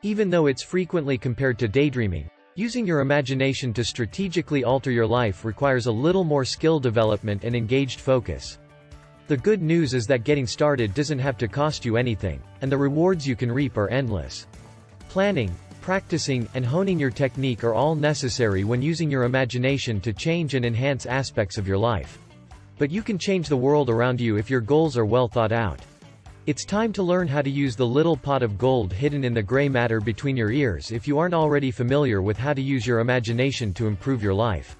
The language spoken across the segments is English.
Even though it's frequently compared to daydreaming, using your imagination to strategically alter your life requires a little more skill development and engaged focus. The good news is that getting started doesn't have to cost you anything, and the rewards you can reap are endless. Planning, practicing, and honing your technique are all necessary when using your imagination to change and enhance aspects of your life. But you can change the world around you if your goals are well thought out. It's time to learn how to use the little pot of gold hidden in the gray matter between your ears if you aren't already familiar with how to use your imagination to improve your life.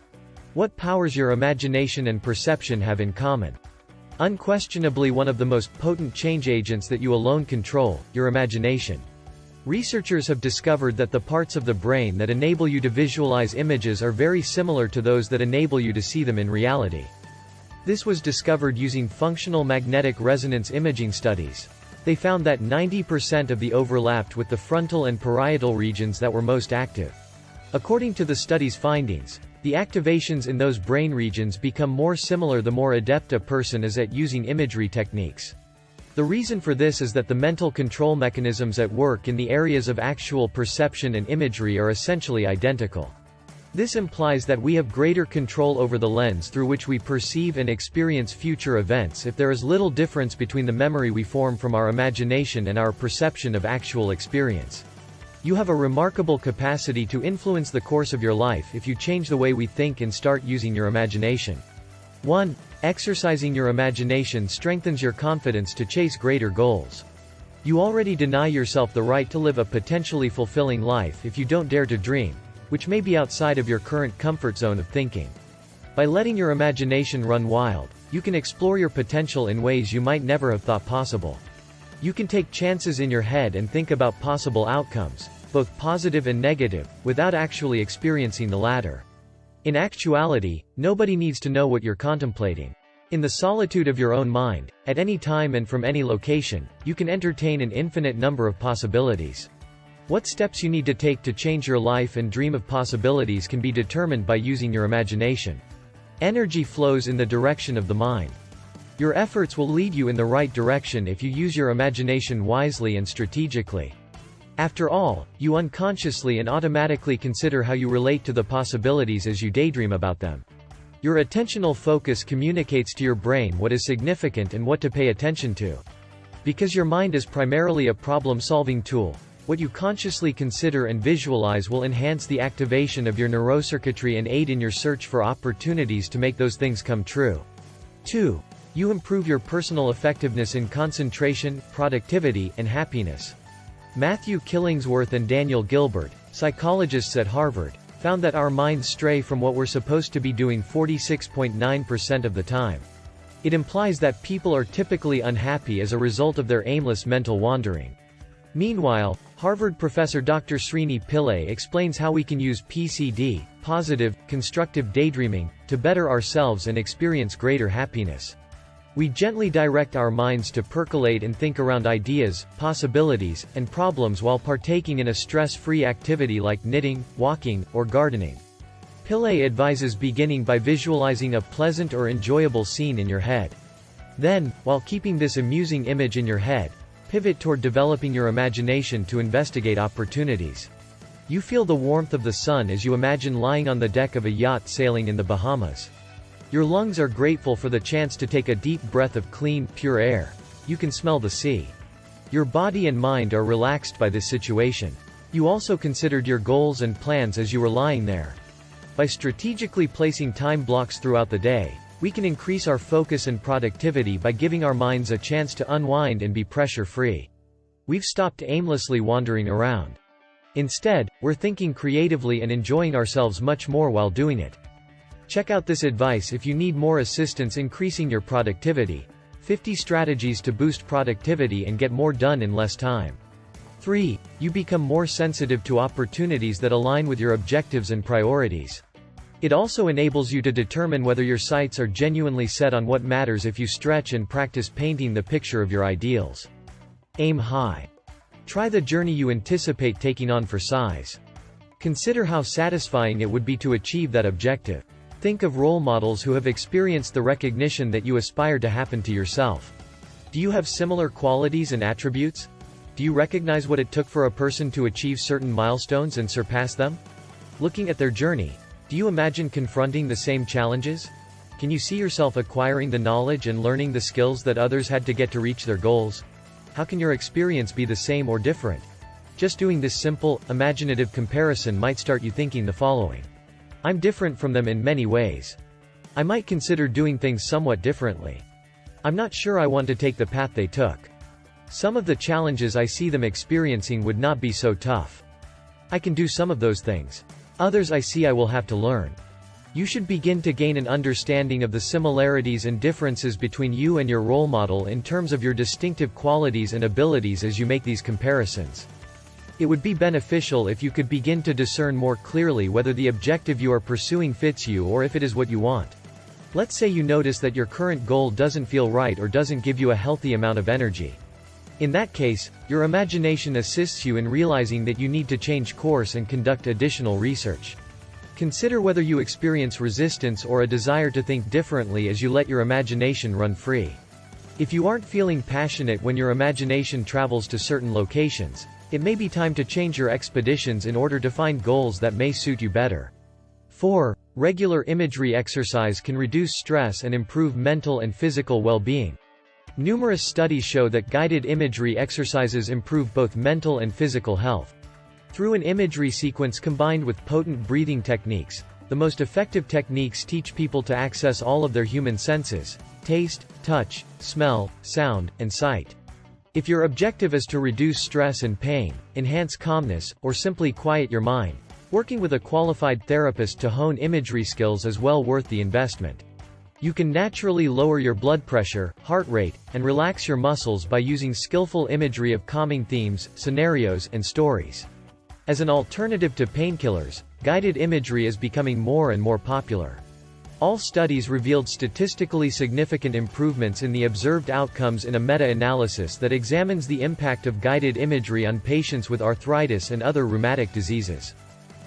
What powers your imagination and perception have in common? Unquestionably, one of the most potent change agents that you alone control, your imagination. Researchers have discovered that the parts of the brain that enable you to visualize images are very similar to those that enable you to see them in reality. This was discovered using functional magnetic resonance imaging studies. They found that 90% of the overlapped with the frontal and parietal regions that were most active. According to the study's findings, the activations in those brain regions become more similar the more adept a person is at using imagery techniques. The reason for this is that the mental control mechanisms at work in the areas of actual perception and imagery are essentially identical. This implies that we have greater control over the lens through which we perceive and experience future events if there is little difference between the memory we form from our imagination and our perception of actual experience. You have a remarkable capacity to influence the course of your life if you change the way we think and start using your imagination. 1. Exercising your imagination strengthens your confidence to chase greater goals. You already deny yourself the right to live a potentially fulfilling life if you don't dare to dream, which may be outside of your current comfort zone of thinking. By letting your imagination run wild, you can explore your potential in ways you might never have thought possible. You can take chances in your head and think about possible outcomes, both positive and negative, without actually experiencing the latter. In actuality, nobody needs to know what you're contemplating. In the solitude of your own mind, at any time and from any location, you can entertain an infinite number of possibilities. What steps you need to take to change your life and dream of possibilities can be determined by using your imagination. Energy flows in the direction of the mind. Your efforts will lead you in the right direction if you use your imagination wisely and strategically. After all, you unconsciously and automatically consider how you relate to the possibilities as you daydream about them. Your attentional focus communicates to your brain what is significant and what to pay attention to. Because your mind is primarily a problem-solving tool, what you consciously consider and visualize will enhance the activation of your neurocircuitry and aid in your search for opportunities to make those things come true. 2. You improve your personal effectiveness in concentration, productivity, and happiness. Matthew Killingsworth and Daniel Gilbert, psychologists at Harvard, found that our minds stray from what we're supposed to be doing 46.9% of the time. It implies that people are typically unhappy as a result of their aimless mental wandering. Meanwhile, Harvard professor Dr. Srini Pillai explains how we can use PCD, positive, constructive daydreaming, to better ourselves and experience greater happiness. We gently direct our minds to percolate and think around ideas, possibilities, and problems while partaking in a stress-free activity like knitting, walking, or gardening. Pillai advises beginning by visualizing a pleasant or enjoyable scene in your head. Then, while keeping this amusing image in your head, pivot toward developing your imagination to investigate opportunities. You feel the warmth of the sun as you imagine lying on the deck of a yacht sailing in the Bahamas. Your lungs are grateful for the chance to take a deep breath of clean, pure air. You can smell the sea. Your body and mind are relaxed by this situation. You also considered your goals and plans as you were lying there. By strategically placing time blocks throughout the day, we can increase our focus and productivity by giving our minds a chance to unwind and be pressure-free. We've stopped aimlessly wandering around. Instead, we're thinking creatively and enjoying ourselves much more while doing it. Check out this advice if you need more assistance increasing your productivity. 50 strategies to boost productivity and get more done in less time. 3. You become more sensitive to opportunities that align with your objectives and priorities. It also enables you to determine whether your sights are genuinely set on what matters if you stretch and practice painting the picture of your ideals. Aim high. Try the journey you anticipate taking on for size. Consider how satisfying it would be to achieve that objective. Think of role models who have experienced the recognition that you aspire to happen to yourself. Do you have similar qualities and attributes? Do you recognize what it took for a person to achieve certain milestones and surpass them? Looking at their journey, do you imagine confronting the same challenges? Can you see yourself acquiring the knowledge and learning the skills that others had to get to reach their goals? How can your experience be the same or different? Just doing this simple, imaginative comparison might start you thinking the following. I'm different from them in many ways. I might consider doing things somewhat differently. I'm not sure I want to take the path they took. Some of the challenges I see them experiencing would not be so tough. I can do some of those things. Others I see I will have to learn. You should begin to gain an understanding of the similarities and differences between you and your role model in terms of your distinctive qualities and abilities as you make these comparisons. It would be beneficial if you could begin to discern more clearly whether the objective you are pursuing fits you or if it is what you want. Let's say you notice that your current goal doesn't feel right or doesn't give you a healthy amount of energy. In that case, your imagination assists you in realizing that you need to change course and conduct additional research. Consider whether you experience resistance or a desire to think differently as you let your imagination run free. If you aren't feeling passionate when your imagination travels to certain locations, it may be time to change your expeditions in order to find goals that may suit you better. 4. Regular imagery exercise can reduce stress and improve mental and physical well-being. Numerous studies show that guided imagery exercises improve both mental and physical health. Through an imagery sequence combined with potent breathing techniques, the most effective techniques teach people to access all of their human senses: taste, touch, smell, sound, and sight. If your objective is to reduce stress and pain, enhance calmness, or simply quiet your mind, working with a qualified therapist to hone imagery skills is well worth the investment. You can naturally lower your blood pressure, heart rate, and relax your muscles by using skillful imagery of calming themes, scenarios, and stories. As an alternative to painkillers, guided imagery is becoming more and more popular. All studies revealed statistically significant improvements in the observed outcomes in a meta-analysis that examines the impact of guided imagery on patients with arthritis and other rheumatic diseases.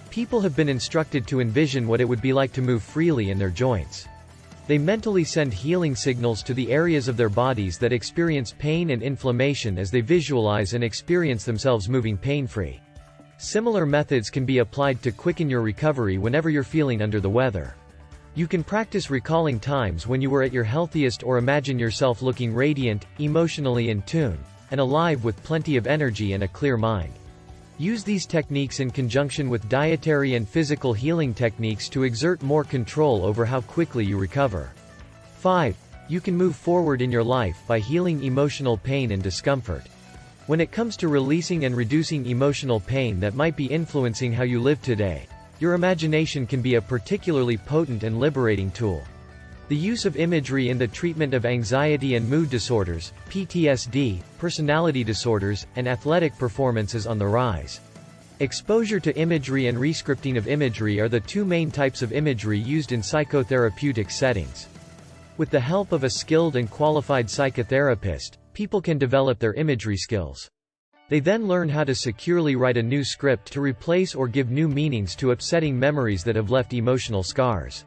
People have been instructed to envision what it would be like to move freely in their joints. They mentally send healing signals to the areas of their bodies that experience pain and inflammation as they visualize and experience themselves moving pain-free. Similar methods can be applied to quicken your recovery whenever you're feeling under the weather. You can practice recalling times when you were at your healthiest or imagine yourself looking radiant, emotionally in tune, and alive with plenty of energy and a clear mind. Use these techniques in conjunction with dietary and physical healing techniques to exert more control over how quickly you recover. 5. You can move forward in your life by healing emotional pain and discomfort. When it comes to releasing and reducing emotional pain that might be influencing how you live today, your imagination can be a particularly potent and liberating tool. The use of imagery in the treatment of anxiety and mood disorders, PTSD, personality disorders, and athletic performance is on the rise. Exposure to imagery and rescripting of imagery are the two main types of imagery used in psychotherapeutic settings. With the help of a skilled and qualified psychotherapist, people can develop their imagery skills. They then learn how to securely write a new script to replace or give new meanings to upsetting memories that have left emotional scars.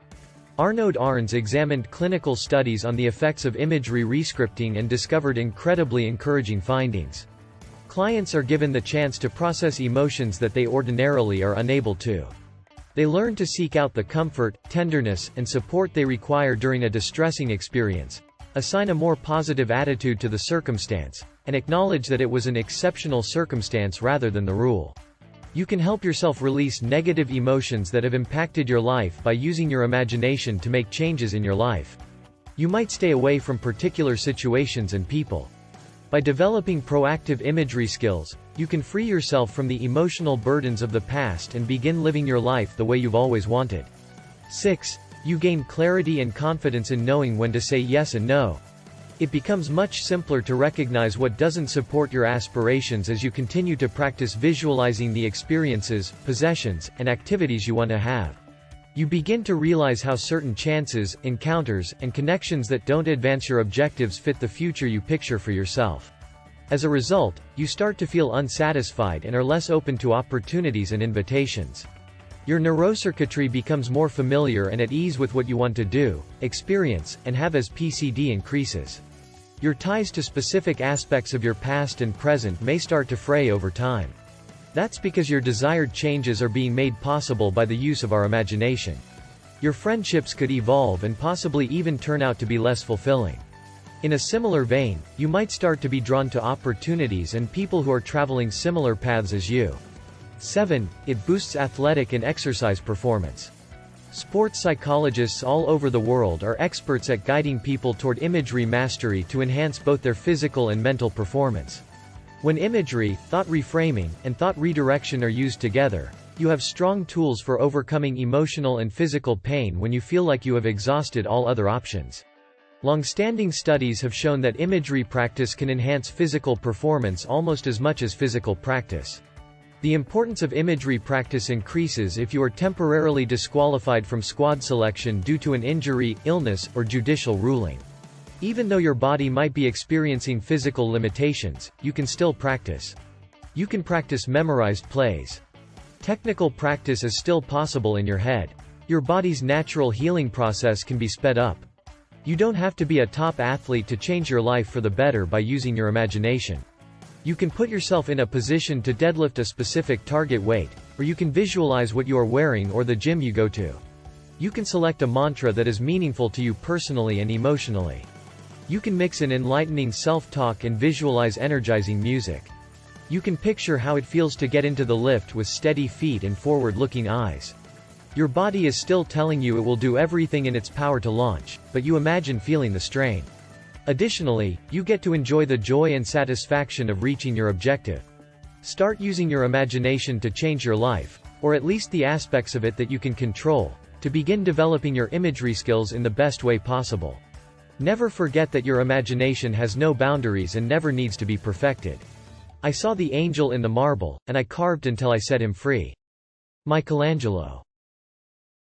Arnaud Arns examined clinical studies on the effects of imagery rescripting and discovered incredibly encouraging findings. Clients are given the chance to process emotions that they ordinarily are unable to. They learn to seek out the comfort, tenderness, and support they require during a distressing experience, assign a more positive attitude to the circumstance, and acknowledge that it was an exceptional circumstance rather than the rule. You can help yourself release negative emotions that have impacted your life by using your imagination to make changes in your life. You might stay away from particular situations and people. By developing proactive imagery skills, you can free yourself from the emotional burdens of the past and begin living your life the way you've always wanted. 6. You gain clarity and confidence in knowing when to say yes and no. It becomes much simpler to recognize what doesn't support your aspirations as you continue to practice visualizing the experiences, possessions, and activities you want to have. You begin to realize how certain chances, encounters, and connections that don't advance your objectives fit the future you picture for yourself. As a result, you start to feel unsatisfied and are less open to opportunities and invitations. Your neurocircuitry becomes more familiar and at ease with what you want to do, experience, and have as PCD increases. Your ties to specific aspects of your past and present may start to fray over time. That's because your desired changes are being made possible by the use of our imagination. Your friendships could evolve and possibly even turn out to be less fulfilling. In a similar vein, you might start to be drawn to opportunities and people who are traveling similar paths as you. 7. It boosts athletic and exercise performance. Sports psychologists all over the world are experts at guiding people toward imagery mastery to enhance both their physical and mental performance. When imagery, thought reframing, and thought redirection are used together, you have strong tools for overcoming emotional and physical pain when you feel like you have exhausted all other options. Long-standing studies have shown that imagery practice can enhance physical performance almost as much as physical practice. The importance of imagery practice increases if you are temporarily disqualified from squad selection due to an injury, illness, or judicial ruling. Even though your body might be experiencing physical limitations, you can still practice. You can practice memorized plays. Technical practice is still possible in your head. Your body's natural healing process can be sped up. You don't have to be a top athlete to change your life for the better by using your imagination. You can put yourself in a position to deadlift a specific target weight, or you can visualize what you are wearing or the gym you go to. You can select a mantra that is meaningful to you personally and emotionally. You can mix in enlightening self-talk and visualize energizing music. You can picture how it feels to get into the lift with steady feet and forward-looking eyes. Your body is still telling you it will do everything in its power to launch, but you imagine feeling the strain. Additionally, you get to enjoy the joy and satisfaction of reaching your objective. Start using your imagination to change your life, or at least the aspects of it that you can control, to begin developing your imagery skills in the best way possible. Never forget that your imagination has no boundaries and never needs to be perfected. I saw the angel in the marble, and I carved until I set him free. Michelangelo.